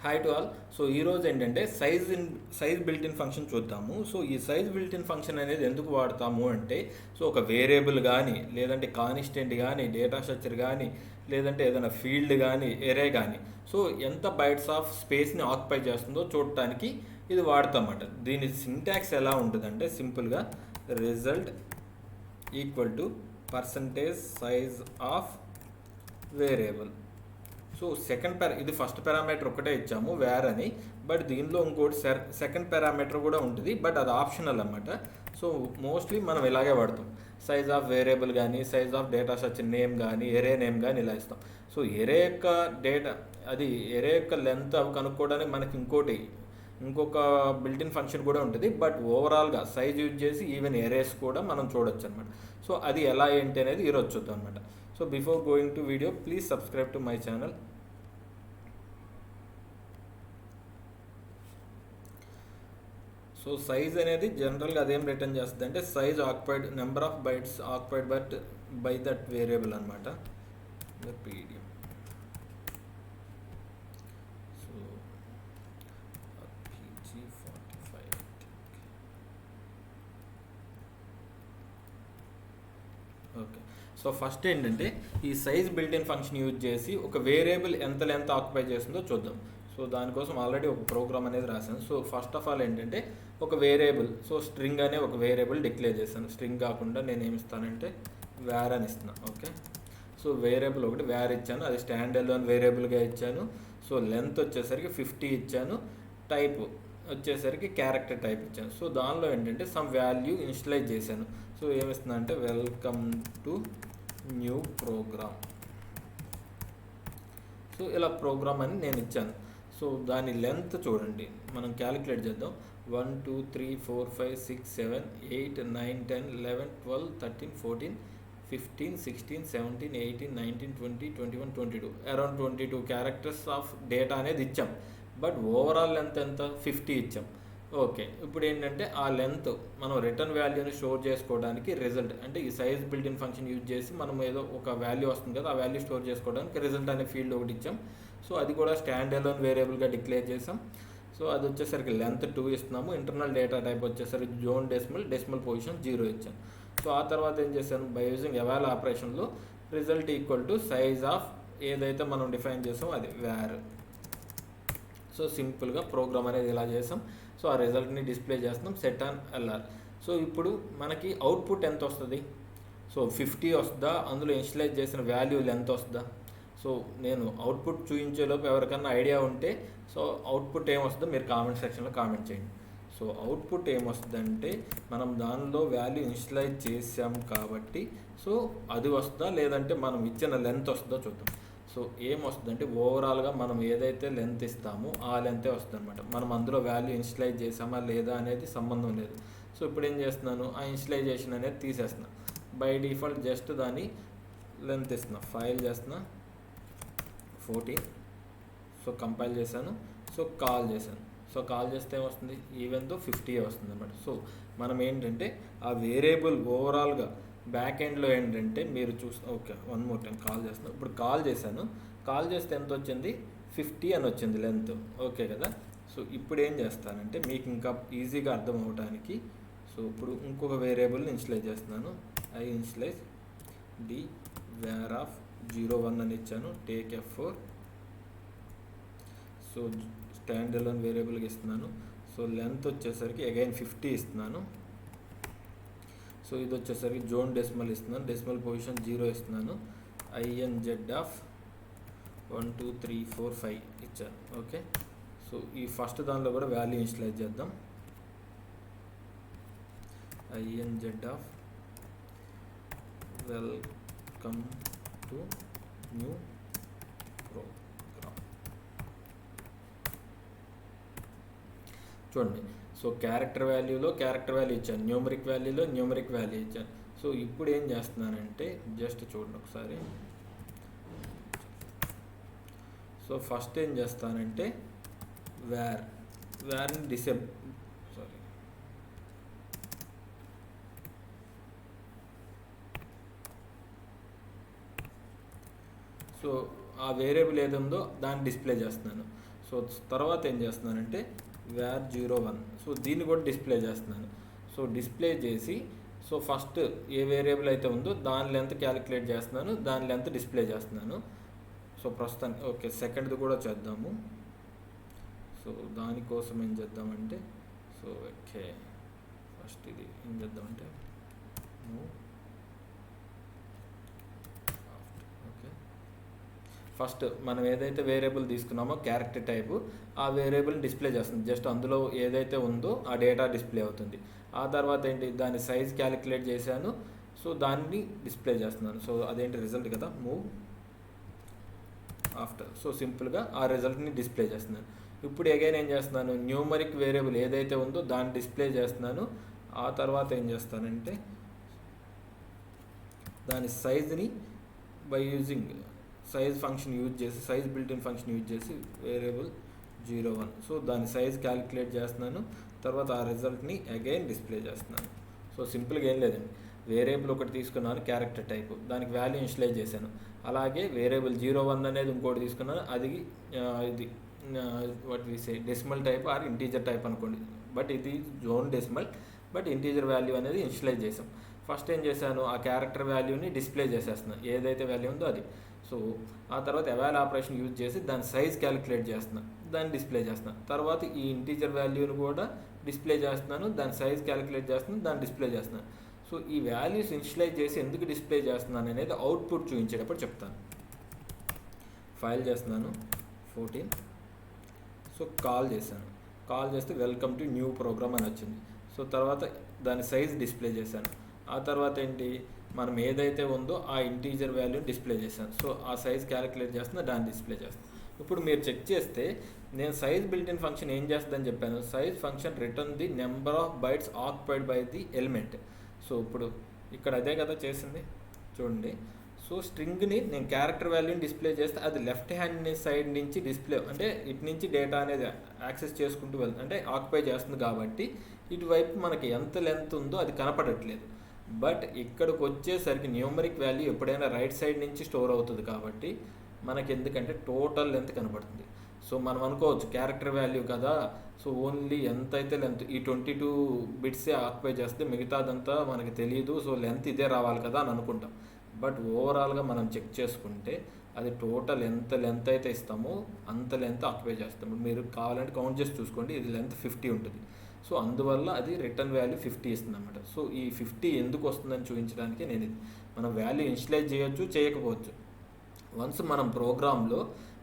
Hi to all. So ఈరోజు ఏంటంటే size built in function చూద్దాము. సో ఈ సైజ్ బిల్ట్ ఇన్ ఫంక్షన్ అనేది ఎందుకు వాడతాము అంటే, సో ఒక వేరియబుల్ కానీ, లేదంటే కాన్స్టెంట్ కానీ, డేటా స్ట్రక్చర్ కానీ, లేదంటే ఏదైనా ఫీల్డ్ కానీ, ఎరే కానీ, సో ఎంత బైట్స్ ఆఫ్ స్పేస్ని ఆక్యుపై చేస్తుందో చూడటానికి ఇది వాడతామన్నమాట. దీని సింటాక్స్ ఎలా ఉంటుందంటే సింపుల్గా result equal to percentage size of variable. So ఇది ఫస్ట్ పారామీటర్ ఒకటే ఇచ్చాము వేర్ అని, బట్ దీనిలో ఇంకోటి సెకండ్ పారామీటర్ కూడా ఉంటుంది, బట్ అది ఆప్షనల్ అన్నమాట. సో మోస్ట్లీ మనం ఇలాగే వాడతాం. సైజ్ ఆఫ్ వేరియబుల్ కానీ, size of data structure name కానీ, ఎరే నేమ్ కానీ ఇలా ఇస్తాం. సో ఎరే యొక్క లెంత్ అవి కనుక్కోవడానికి మనకి ఇంకొక బిల్టిన్ ఫంక్షన్ కూడా ఉంటుంది, బట్ ఓవరాల్గా సైజ్ యూజ్ చేసి ఈవెన్ ఎరేస్ కూడా మనం చూడొచ్చు అనమాట. సో అది ఎలా ఏంటి అనేది ఈరోజు చూద్దాం అనమాట. So before going to video, please subscribe to my channel. So size అనేది జనరల్గా అదేం రిటర్న్ చేస్తుంది అంటే size occupied, number of bytes occupied by that variable అనమాట. PDF. So RPG45. Okay. So first ఏంటంటే ఈ size built in function use చేసి ఒక వేరియబుల్ ఎంత లెంత్ ఆక్యుపై చేస్తుందో చూద్దాం. సో దానికోసం ఆల్రెడీ ఒక ప్రోగ్రామ్ అనేది రాశాను. సో ఫస్ట్ ఆఫ్ ఆల్ ఏంటంటే ఒక వేరియబుల్, సో స్ట్రింగ్ అనే ఒక వేరియబుల్ డిక్లేర్ చేశాను. స్ట్రింగ్ కాకుండా నేను ఏమి ఇస్తానంటే వేర్ అని ఇస్తున్నాను. ఓకే. సో వేరియబుల్ ఒకటి వేర్ ఇచ్చాను, అది స్టాండ్ అలోన్ వేరియబుల్గా ఇచ్చాను. సో లెంత్ వచ్చేసరికి 50 ఇచ్చాను, టైప్ వచ్చేసరికి క్యారెక్టర్ టైప్ ఇచ్చాను. సో దానిలో ఏంటంటే సమ్ వాల్యూ ఇనిషియలైజ్ చేశాను. సో ఏమిస్తున్నా అంటే welcome to new program. So ఇలా ప్రోగ్రామ్ అని నేను ఇచ్చాను. సో దాని లెంత్ చూడండి, మనం క్యాలిక్యులేట్ చేద్దాం. 1 2 3 4 5 6 7 8 9 10 11 12 13 14 15 16 17 18 19 20 21 22 అరౌండ్ 22 క్యారెక్టర్స్ ఆఫ్ డేటా అనేది ఇచ్చాం. బట్ ఓవరాల్ లెంత్ ఎంత 50 ఇచ్చాం. ఓకే. ఇప్పుడు ఏంటంటే ఆ లెంత్ మనం రిటర్న్ వాల్యూని స్టోర్ చేసుకోవడానికి రిజల్ట్ అంటే ఈ size built in function use చేసి మనం ఏదో ఒక వాల్యూ వస్తుంది కదా, ఆ వాల్యూ స్టోర్ చేసుకోవడానికి రిజల్ట్ అనే ఫీల్డ్ ఒకటి ఇచ్చాం. సో అది కూడా స్టాండ్ అలోన్ వేరియబుల్గా డిక్లేర్ చేసాం. సో అది వచ్చేసరికి లెంత్ 2 ఇస్తున్నాము. ఇంటర్నల్ డేటా టైప్ వచ్చేసరికి జోన్ డెసిమల్ పొజిషన్ 0 ఇచ్చాను. సో ఆ తర్వాత ఏం చేశాను, బై యూజింగ్ ఎవాల్ ఆపరేషన్లో result equal to size of ఏదైతే మనం డిఫైన్ చేసామో అది వేర్. సో సింపుల్గా ప్రోగ్రామ్ అనేది ఇలా చేసాం. సో ఆ రిజల్ట్ని డిస్ప్లే చేస్తున్నాం సెట్ ఆన్ ఎల్ఆర్. సో ఇప్పుడు మనకి అవుట్పుట్ ఎంత వస్తుంది, సో 50 వస్తుందా, అందులో ఇనిషియలైజ్ చేసిన వాల్యూ ఎంత వస్తుందా. సో నేను అవుట్పుట్ చూపించేలోపు ఎవరికన్నా ఐడియా ఉంటే సో అవుట్పుట్ ఏమొస్తుందో మీరు కామెంట్ సెక్షన్లో కామెంట్ చేయండి. సో అవుట్పుట్ ఏమొస్తుందంటే మనం దానిలో వాల్యూ ఇనిషియలైజ్ చేసాం కాబట్టి సో అది వస్తుందా, లేదంటే మనం ఇచ్చిన లెంత్ వస్తుందో చూద్దాం. సో ఏమొస్తుందంటే ఓవరాల్గా మనం ఏదైతే లెంత్ ఇస్తామో ఆ లెంతే వస్తుంది అనమాట. మనం అందులో వాల్యూ ఇనిషియలైజ్ చేసామా లేదా అనేది సంబంధం లేదు. సో ఇప్పుడు ఏం చేస్తున్నాను, ఆ ఇనిషియలైజేషన్ అనేది తీసేస్తున్నాను. బై డిఫాల్ట్ జస్ట్ దాని లెంత్ ఇస్తున్నా, ఫైల్ చేస్తున్నా 14. సో కంపైల్ చేశాను. సో కాల్ చేశాను. సో కాల్ చేస్తే ఏమొస్తుంది, ఈవెన్ తో 50 వస్తుంది అనమాట. సో మనం ఏంటంటే ఆ వేరియబుల్ ఓవరాల్గా బ్యాక్ ఎండ్లో ఏంటంటే మీరు ఓకే 1 more time కాల్ చేస్తున్నాను. ఇప్పుడు కాల్ చేశాను. కాల్ చేస్తే ఎంత వచ్చింది, 50 అని వచ్చింది లెంత్. ఓకే కదా. సో ఇప్పుడు ఏం చేస్తానంటే మీకు ఇంకా ఈజీగా అర్థం అవడానికి, సో ఇప్పుడు ఇంకొక వేరియబుల్ని ఇనిషియలైజ్ చేస్తున్నాను. I initialize D var of 01 అని ఇచ్చాను, take F4. So stand alone వేరియబుల్కి ఇస్తున్నాను. సో లెంత్ వచ్చేసరికి అగైన్ 50 ఇస్తున్నాను. సో ఇది వచ్చేసరికి జోన్ డెసిమల్ ఇస్తున్నాను, డెసిమల్ పొజిషన్ 0 ఇస్తున్నాను. INZ ఆఫ్ 1 2 3 4 5 ఇచ్చాను. ఓకే. సో ఈ ఫస్ట్ దానిలో కూడా వాల్యూ ఇనిషియలైజ్ చేద్దాం. INZ of welcome to new program. చూడండి. సో క్యారెక్టర్ వాల్యూ ఇచ్చాను, న్యూమరిక్ వాల్యూలో న్యూమరిక్ వాల్యూ ఇచ్చాను. సో ఇప్పుడు ఏం చేస్తున్నానంటే జస్ట్ చూడండి ఒకసారి. సో ఫస్ట్ ఏం చేస్తానంటే వేర్ని సో ఆ వేరియబుల్ ఏది ఉందో దాన్ని డిస్ప్లే చేస్తున్నాను. సో తర్వాత ఏం చేస్తున్నానంటే var 01, సో దీన్ని కూడా డిస్ప్లే చేస్తున్నాను. సో డిస్ప్లే చేసి సో ఫస్ట్ ఏ వేరియబుల్ అయితే ఉందో దాని లెంత్ క్యాలిక్యులేట్ చేస్తున్నాను, దాని లెంత్ డిస్ప్లే చేస్తున్నాను. సో ప్రస్తుతానికి ఓకే, సెకండ్ది కూడా చేద్దాము. సో దానికోసం ఏం చేద్దామంటే సో ఓకే, ఫస్ట్ ఇది ఏం చేద్దామంటే ఓకే, ఫస్ట్ మనం ఏదైతే వేరియబుల్ తీసుకున్నామో క్యారెక్టర్ టైపు, ఆ వేరియబుల్ డిస్ప్లే చేస్తుంది. జస్ట్ అందులో ఏదైతే ఉందో ఆ డేటా డిస్ప్లే అవుతుంది. ఆ తర్వాత ఏంటి, దాని సైజ్ క్యాలిక్యులేట్ చేశాను, సో దాన్ని డిస్ప్లే చేస్తున్నాను. సో అదేంటి రిజల్ట్ కదా, మూవ్ ఆఫ్టర్. సో సింపుల్గా ఆ రిజల్ట్ని డిస్ప్లే చేస్తున్నాను. ఇప్పుడు అగైన్ ఏం చేస్తున్నాను, న్యూమరిక్ వేరియబుల్ ఏదైతే ఉందో దాన్ని డిస్ప్లే చేస్తున్నాను. ఆ తర్వాత ఏం చేస్తానంటే దాని సైజ్ని by using size function use చేసి, సైజ్ బిల్ట్-ఇన్ ఫంక్షన్ యూజ్ చేసి వేరియబుల్ 01, సో దాని సైజ్ క్యాలిక్యులేట్ చేస్తున్నాను. తర్వాత ఆ రిజల్ట్ని అగైన్ డిస్ప్లే చేస్తున్నాను. సో సింపుల్గా ఏం లేదండి, వేరియబుల్ ఒకటి తీసుకున్నాను క్యారెక్టర్ టైపు, దానికి వాల్యూ ఇనిషియలైజ్ చేశాను. అలాగే వేరియబుల్ 01 అనేది ఇంకోటి తీసుకున్నాను, అది ఇది what we say decimal type or integer type అనుకోండి. బట్ ఇది zoned decimal, but integer value అనేది ఇనిషియలైజ్ చేసాం. ఫస్ట్ ఏం చేశాను, ఆ క్యారెక్టర్ వాల్యూని డిస్ప్లే చేసేస్తున్నాను, ఏదైతే వాల్యూ ఉందో అది. సో ఆ తర్వాత ఎవాల్ ఆపరేషన్ యూజ్ చేసి దాని సైజ్ క్యాలిక్యులేట్ చేస్తున్నాను, దాన్ని డిస్ప్లే చేస్తున్నాను. తర్వాత ఈ ఇంటీజర్ వాల్యూని కూడా డిస్ప్లే చేస్తున్నాను, దాని సైజ్ క్యాలిక్యులేట్ చేస్తున్నాను, దాన్ని డిస్ప్లే చేస్తున్నాను. సో ఈ వాల్యూస్ ఇనిషియలైజ్ చేసి ఎందుకు డిస్ప్లే చేస్తున్నాను అనేది అవుట్పుట్ చూపించేటప్పుడు చెప్తాను. ఫైల్ చేస్తున్నాను 14, సో కాల్ చేశాను. కాల్ చేస్తే వెల్కమ్ టు న్యూ ప్రోగ్రామ్ అని వచ్చింది. సో తర్వాత దాని సైజ్ డిస్ప్లే చేశాను. ఆ తర్వాత ఏంటి, మనం ఏదైతే ఉందో ఆ ఇంటీజర్ వాల్యూని డిస్ప్లే చేశాను. సో ఆ సైజ్ క్యాలిక్యులేట్ చేస్తున్నా, దాన్ని డిస్ప్లే చేస్తాను. ఇప్పుడు మీరు చెక్ చేస్తే నేను సైజ్ బిల్ట్-ఇన్ ఫంక్షన్ ఏం చేస్తుందని చెప్పాను, size function return the number of bytes occupied by the element. So ఇప్పుడు ఇక్కడ అదే కదా చేసింది చూడండి. సో స్ట్రింగ్ని నేను క్యారెక్టర్ వాల్యూని డిస్ప్లే చేస్తే అది లెఫ్ట్ హ్యాండ్ సైడ్ నుంచి డిస్ప్లే, అంటే ఇటు నుంచి డేటా అనేది యాక్సెస్ చేసుకుంటూ వెళ్తుంది, అంటే ఆక్యుపై చేస్తుంది. కాబట్టి ఇటువైపు మనకి ఎంత లెంత్ ఉందో అది కనపడట్లేదు. బట్ ఇక్కడికి వచ్చేసరికి న్యూమరిక్ వాల్యూ ఎప్పుడైనా రైట్ సైడ్ నుంచి స్టోర్ అవుతుంది, కాబట్టి మనకి ఎందుకంటే టోటల్ లెంత్ కనపడుతుంది. సో మనం అనుకోవచ్చు క్యారెక్టర్ వాల్యూ కదా, సో ఓన్లీ ఎంత అయితే లెంత్ ఈ 22 బిట్సే ఆక్యుపై చేస్తే మిగతాదంతా మనకి తెలియదు, సో లెంత్ ఇదే రావాలి కదా అని అనుకుంటాం. బట్ ఓవరాల్గా మనం చెక్ చేసుకుంటే అది టోటల్ ఎంత లెంత్ అయితే ఇస్తామో అంత లెంత్ ఆక్యుపై చేస్తాము. మీరు కావాలంటే కౌంట్ చేసి చూసుకోండి, ఇది లెంత్ 50 ఉంటుంది. సో అందువల్ల అది రిటర్న్ వాల్యూ 50 ఇస్తుంది అన్నమాట. సో ఈ 50 ఎందుకు వస్తుందని చూపించడానికి నేను ఇది, మనం వాల్యూ ఇనిషియలైజ్ చేయొచ్చు, చేయకపోవచ్చు. వన్స్ మనం ప్రోగ్రాంలో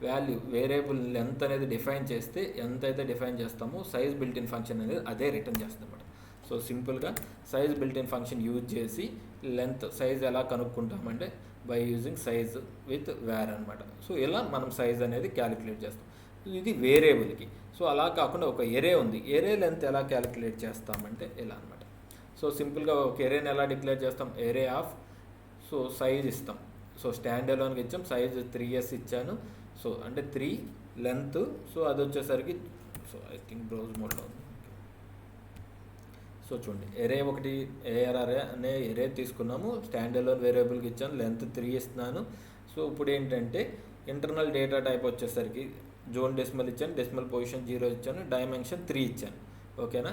వాల్యూ వేరియబుల్ లెంత్ అనేది డిఫైన్ చేస్తే ఎంతైతే డిఫైన్ చేస్తామో సైజ్ బిల్ట్-ఇన్ ఫంక్షన్ అనేది అదే రిటర్న్ చేస్తుంది అన్నమాట. సో సింపుల్గా సైజ్ బిల్ట్-ఇన్ ఫంక్షన్ యూజ్ చేసి లెంత్ సైజ్ ఎలా కనుక్కుంటామంటే by using size with var అనమాట. సో ఇలా మనం సైజ్ అనేది క్యాలిక్యులేట్ చేస్తాం, ఇది వేరియబుల్కి. సో అలా కాకుండా ఒక ఎరే ఉంది, ఎరే లెంత్ ఎలా క్యాలిక్యులేట్ చేస్తామంటే ఇలా అనమాట. సో సింపుల్గా ఒక ఎరేని ఎలా డిక్లేర్ చేస్తాం, ఎరే ఆఫ్, సో సైజ్ ఇస్తాం. సో స్టాండ్ అలోన్కి ఇచ్చాం, సైజ్ 3s ఇచ్చాను. సో అంటే 3 లెంత్, సో అది వచ్చేసరికి సో ఐ థింక్ బ్రౌజ్ మోడ్లో ఉంది. సో చూడండి ఎరే ఒకటి ఏఆర్ఆర్ఏ అనే ఎరే తీసుకున్నాము, స్టాండ్ అలోన్ వేరియబుల్కి ఇచ్చాను, లెంత్ 3 ఇస్తున్నాను. సో ఇప్పుడు ఏంటంటే ఇంటర్నల్ డేటా టైప్ వచ్చేసరికి జోన్ డెసిమల్ ఇచ్చాను, డెసిమల్ పొజిషన్ 0 ఇచ్చాను, డైమెన్షన్ 3 ఇచ్చాను. ఓకేనా.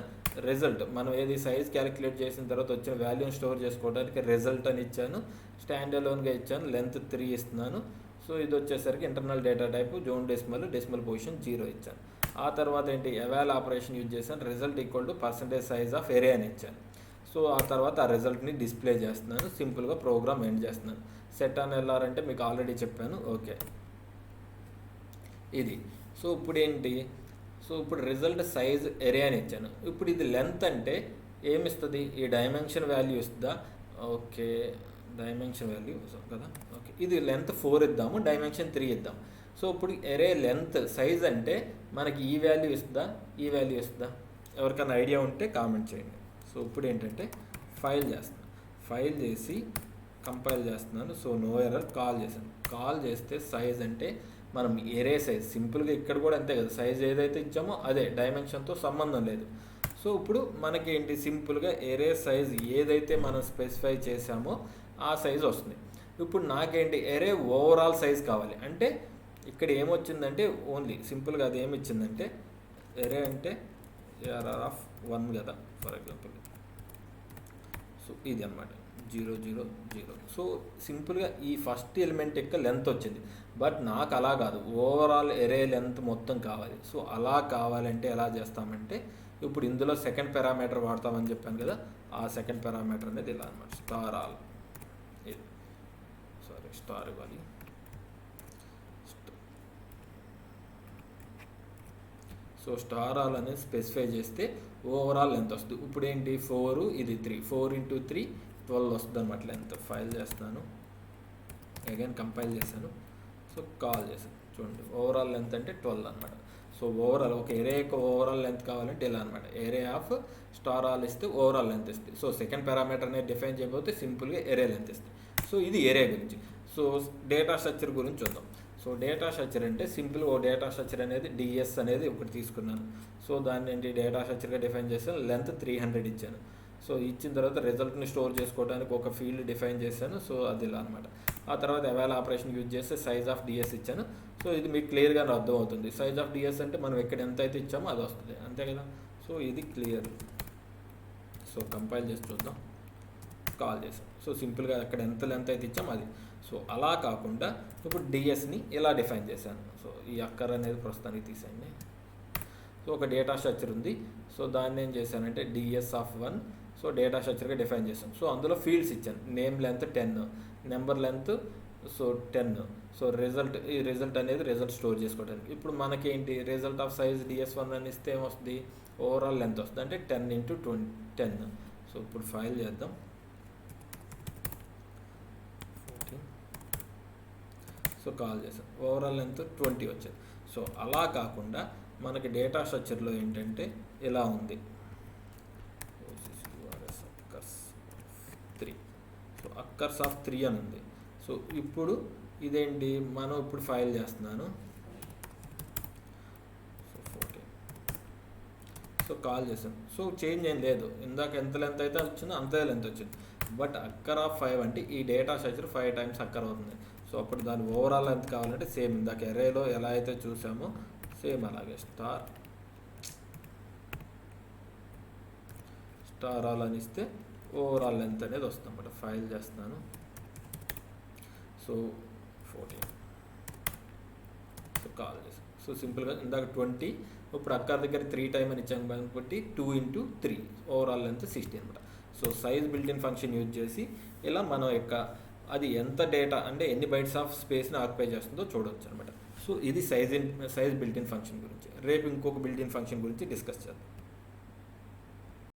రిజల్ట్ మనం ఏది సైజ్ క్యాలిక్యులేట్ చేసిన తర్వాత వచ్చిన వాల్యూని స్టోర్ చేసుకోవడానికి రిజల్ట్ అని ఇచ్చాను, స్టాండ్ అలోన్గా ఇచ్చాను, లెంత్ 3 ఇస్తున్నాను. సో ఇది వచ్చేసరికి internal data type zoned decimal, decimal position 0 ఇచ్చాను. ఆ తర్వాత ఏంటి, ఎవాల్ ఆపరేషన్ యూజ్ చేశాను, result equal to percentage size of array అని ఇచ్చాను. సో ఆ తర్వాత ఆ రిజల్ట్ని డిస్ప్లే చేస్తున్నాను, సింపుల్గా ప్రోగ్రామ్ ఎండ్ చేస్తున్నాను. సెట్ ఆన్ ఎల్ఆర్ అంటే మీకు ఆల్రెడీ చెప్పాను. ఓకే ఇది. సో ఇప్పుడు ఏంటి, సో ఇప్పుడు రిజల్ట్ సైజ్ ఎరే అని ఇచ్చాను. ఇప్పుడు ఇది లెంత్ అంటే ఏమిస్తుంది, ఈ డైమెన్షన్ వాల్యూ ఇస్తుందా, ఓకే డైమెన్షన్ వాల్యూ కదా, ఓకే ఇది లెంత్ 4 ఇద్దాము, డైమెన్షన్ 3 ఇద్దాం. సో ఇప్పుడు ఎరే లెంత్ సైజ్ అంటే మనకి ఈ వాల్యూ ఇస్తుందా, ఈ వాల్యూ ఇస్తుందా, ఎవరికైనా ఐడియా ఉంటే కామెంట్ చేయండి. సో ఇప్పుడు ఏంటంటే ఫైల్ చేస్తాను, ఫైల్ చేసి కంపైల్ చేస్తున్నాను. సో నో ఎర్రర్ కాల్ చేశాను. కాల్ చేస్తే సైజ్ అంటే మనం ఎరే సైజ్ సింపుల్గా ఇక్కడ కూడా అంతే కదా, సైజ్ ఏదైతే ఇచ్చామో అదే, డైమెన్షన్తో సంబంధం లేదు. సో ఇప్పుడు మనకేంటి సింపుల్గా ఎరే సైజ్ ఏదైతే మనం స్పెసిఫై చేసామో ఆ సైజ్ వస్తుంది. ఇప్పుడు నాకేంటి ఎరే ఓవరాల్ సైజ్ కావాలి, అంటే ఇక్కడ ఏమొచ్చిందంటే ఓన్లీ సింపుల్గా అది ఏమి ఇచ్చిందంటే ఎరే అంటే ఏఆర్ఆర్ ఆఫ్ 1 కదా ఫర్ ఎగ్జాంపుల్. సో ఇది అనమాట 0 0 0. సో సింపుల్గా ఈ ఫస్ట్ ఎలిమెంట్ యొక్క లెంత్ వచ్చింది. బట్ నాకు అలా కాదు, ఓవరాల్ ఎరే లెంత్ మొత్తం కావాలి. సో అలా కావాలంటే ఎలా చేస్తామంటే ఇప్పుడు ఇందులో సెకండ్ పారామీటర్ వాడతామని చెప్పాను కదా, ఆ సెకండ్ పారామీటర్ అనేది ఇలా అనమాట, స్టార్ ఆల్. ఇది స్టార్ ఇవ్వాలి. సో స్టార్ ఆల్ అనేది స్పెసిఫై చేస్తే ఓవరాల్ లెంత్ వస్తుంది. ఇప్పుడు ఏంటి 4 ఇది 3, 4 × 3 12 వస్తుంది అనమాట లెంత్. ఫైల్ చేస్తాను, అగైన్ కంపైల్ చేశాను, సో కాల్ చేశాను. చూడండి ఓవరాల్ లెంత్ అంటే 12 అనమాట. సో ఓవరాల్ ఒక ఏరియా యొక్క ఓవరాల్ లెంత్ కావాలంటే ఇలా అనమాట, ఏరియా ఆఫ్ స్టార్ ఆల్ ఇస్తే ఓవరాల్ లెంత్ ఇస్తుంది. సో సెకండ్ పారామీటర్ అనేది డిఫైన్ చేయకపోతే సింపుల్గా ఏరియా లెంత్ ఇస్తుంది. సో ఇది ఏరియా గురించి. సో డేటా స్ట్రక్చర్ గురించి చూద్దాం. సో డేటా స్ట్రక్చర్ అంటే సింపుల్ ఓ డేటా స్ట్రక్చర్ అనేది డిఎస్ అనేది ఒకటి తీసుకున్నాను. సో దాన్ని ఏంటి డేటా స్ట్రక్చర్గా డిఫైన్ చేశాను, లెంత్ 300 ఇచ్చాను. సో ఇచ్చిన తర్వాత రిజల్ట్ని స్టోర్ చేసుకోవడానికి ఒక ఫీల్డ్ డిఫైన్ చేశాను. సో అది ఇలా అనమాట. ఆ తర్వాత అవైల్ ఆపరేషన్ యూజ్ చేస్తే సైజ్ ఆఫ్ డిఎస్ ఇచ్చాను. సో ఇది మీకు క్లియర్గా అర్థం అవుతుంది. సైజ్ ఆఫ్ డిఎస్ అంటే మనం ఎక్కడ ఎంత అయితే ఇచ్చామో అది వస్తుంది, అంతే కదా. సో ఇది క్లియర్. సో కంపైల్ చేసి చూద్దాం, కాల్ చేసాం. సో సింపుల్గా అక్కడ ఎంత లెంత్ అయితే ఇచ్చామో అది. సో అలా కాకుండా ఇప్పుడు డిఎస్ని ఇలా డిఫైన్ చేశాను. సో ఈ అక్కర్ అనేది ప్రస్తుతానికి తీసేయండి. సో ఒక డేటా స్ట్రక్చర్ ఉంది. సో దాన్ని ఏం చేశానంటే డిఎస్ ఆఫ్ 1, సో డేటా స్ట్రక్చర్గా డిఫైన్ చేశాను. సో అందులో ఫీల్డ్స్ ఇచ్చాను, name length 10, number length so 10. So ఈ రిజల్ట్ అనేది రిజల్ట్ స్టోర్ చేసుకోవడానికి. ఇప్పుడు మనకేంటి రిజల్ట్ ఆఫ్ సైజ్ డిఎస్1 అని ఇస్తే ఏమొస్తుంది, ఓవరాల్ లెంత్ వస్తుంది, అంటే 10 × 10. సో ఇప్పుడు ఫైల్ చేద్దాం. సో కాల్ చేసాం, ఓవరాల్ లెంత్ 20 వచ్చింది. సో అలా కాకుండా మనకి డేటా స్ట్రక్చర్లో ఏంటంటే ఇలా ఉంది, అక్కర్స్ 3. సో అక్కర్స్ ఆఫ్ 3 అని ఉంది. సో ఇప్పుడు ఇదేంటి, మనం ఇప్పుడు ఫైల్ చేస్తున్నాను. సో 14. సో కాల్ చేసాం. సో చేంజ్ ఏం లేదు, ఇందాక ఎంత లెంత్ అయితే వచ్చిందో అంతే లెంత్ వచ్చింది. బట్ అక్కర్ ఆఫ్ 5 అంటే ఈ డేటా స్ట్రక్చర్ 5 టైమ్స్ అక్కర్ అవుతుంది. సో అప్పుడు దాని ఓవరాల్ లెంత్ కావాలంటే సేమ్ ఇందాక ఎరేలో ఎలా అయితే చూసామో సేమ్ అలాగే స్టార్ ఆల్ అని ఇస్తే ఓవరాల్ లెంత్ అనేది వస్తుంది అన్నమాట. ఫైల్ చేస్తున్నాను. సో 14. సో కాల్ చేస్తాను. సో సింపుల్గా ఇందాక 20, ఇప్పుడు అక్కర్ దగ్గర 3 టైమ్ అని ఇచ్చాము కాబట్టి 2 × 3 ఓవరాల్ లెంత్ 60 అనమాట. So size built in function use చేసి ఇలా మనం యొక్క అది ఎంత డేటా అంటే ఎన్ని బైట్స్ ఆఫ్ స్పేస్ని ఆక్యుపై చేస్తుందో చూడవచ్చు అనమాట. సో ఇది సైజ్ బిల్ట్-ఇన్ ఫంక్షన్ గురించి. రేపు ఇంకొక బిల్ట్-ఇన్ ఫంక్షన్ గురించి డిస్కస్ చేద్దాం.